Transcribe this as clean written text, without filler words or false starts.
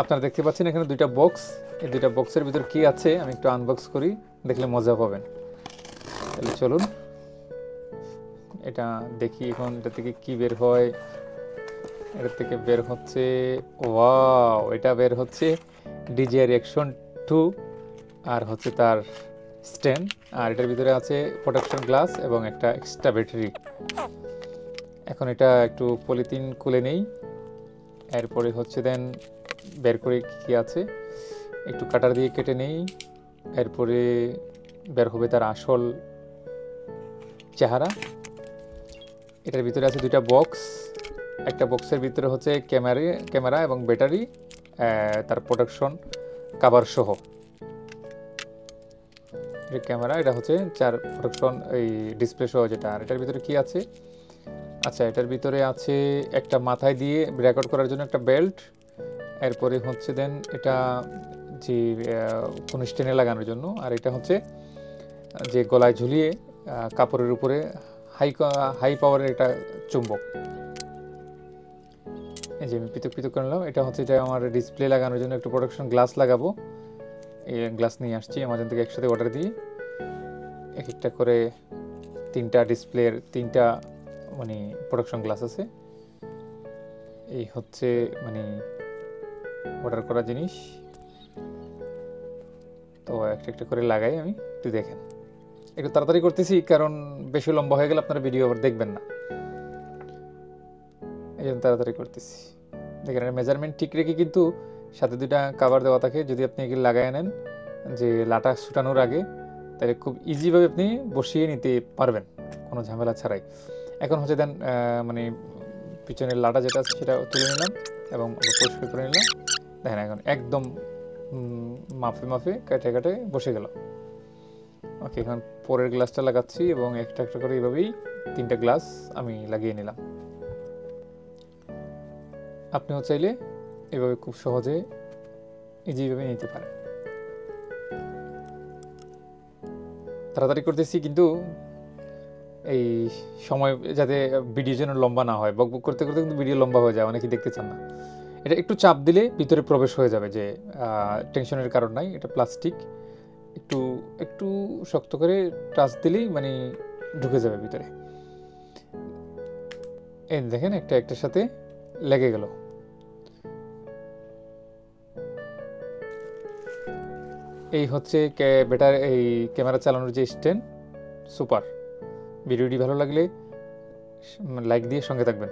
আপনারা দেখতে পাচ্ছেন এখানে দুইটা বক্স। এই দুইটা বক্সের ভিতর কি আছে আমি একটু আনবক্স করি, দেখলে মজা পাবেন। তাহলে চলুন এটা দেখি এখন এটা থেকে কি বের হয়। এটা থেকে বের হচ্ছে, ওয়াও, এটা বের হচ্ছে DJI Action 2 আর হচ্ছে তার স্ট্যান্ড। আর এটার ভিতরে আছে প্রোটেকশন গ্লাস এবং একটা এক্সট্রা ব্যাটারি। এখন এটা একটু পলিথিন খুলে নেই, এরপরে হচ্ছে দেন বের করে কি আছে একটু কাটার দিয়ে কেটে নেই, এরপরে বের হবে তার আসল চেহারা। এটার ভিতরে আছে দুইটা বক্স, একটা বক্সের ভিতরে হচ্ছে ক্যামেরা এবং ব্যাটারি, তার প্রোটেকশন কভার সহ। এটা ক্যামেরা, এটা হচ্ছে চার প্রোটেকশন এই ডিসপ্লে সহ যেটা। আর এটার ভিতরে কি আছে, আচ্ছা এটার ভিতরে আছে একটা মাথায় দিয়ে রেকর্ড করার জন্য একটা বেল্ট, এরপরে হচ্ছে দেন এটা যে ফোন স্ট্যান্ডে লাগানোর জন্য, আর এটা হচ্ছে যে গলায় ঝুলিয়ে কাপড়ের উপরে হাই পাওয়ারের এটা চুম্বক। এই যে আমি পৃথক পৃথক করে নিলাম। এটা হচ্ছে যে আমার ডিসপ্লে লাগানোর জন্য একটু প্রোটেকশন গ্লাস লাগাবো, এই গ্লাস নিয়ে আসছি আমাজন থেকে একসাথে অর্ডার দিয়ে। এক একটা করে তিনটা ডিসপ্লের তিনটা মানে প্রোটেকশন গ্লাস আছে। এই হচ্ছে মানে অর্ডার করা জিনিস। তো একটা একটা করে লাগাই আমি, একটু দেখেন। একটু তাড়াতাড়ি করতেছি কারণ বেশি লম্বা হয়ে গেলে আপনারা ভিডিও আবার দেখবেন না, এই জন্য তাড়াতাড়ি করতেছি। দেখেন মেজারমেন্ট ঠিক রেখে কিন্তু সাথে দুইটা কাভার দেওয়া থাকে, যদি আপনি এগুলো লাগাই নেন যে লাটা ছুটানোর আগে, তাহলে খুব ইজিভাবে আপনি বসিয়ে নিতে পারবেন কোনো ঝামেলা ছাড়াই। এখন হচ্ছে দেন মানে পিছনের লাটা যেটা আছে সেটা তুলে নিলাম এবং পরিষ্কার করে নিলাম। দেখেন এখন একদম মাপে মাপে কাটে কাটে বসে গেল। ওকে, এখন পরের গ্লাসটা লাগাচ্ছি এবং একটা একটা করে এইভাবেই তিনটা গ্লাস আমি লাগিয়ে নিলাম। আপনিও চাইলে এভাবে খুব সহজে ইজিভাবে নিতে পারেন। তাড়াতাড়ি করতেছি কিন্তু এই সময় যাতে ভিডিও যেন লম্বা না হয়, বকবক করতে করতে কিন্তু ভিডিও লম্বা হয়ে যায়, অনেকেই দেখতে চান না। এটা একটু চাপ দিলে ভিতরে প্রবেশ হয়ে যাবে, যে টেনশনের কারণ নাই। এটা প্লাস্টিক, একটু একটু শক্ত করে টাচ দিলেই মানে ঢুকে যাবে ভিতরে। এই দেখেন একটা একটার সাথে লেগে গেল। এই হচ্ছে এই ক্যামেরা চালানোর যে স্ট্যান্ড। সুপার। ভিডিওটি ভালো লাগলে লাইক দিয়ে সঙ্গে থাকবেন।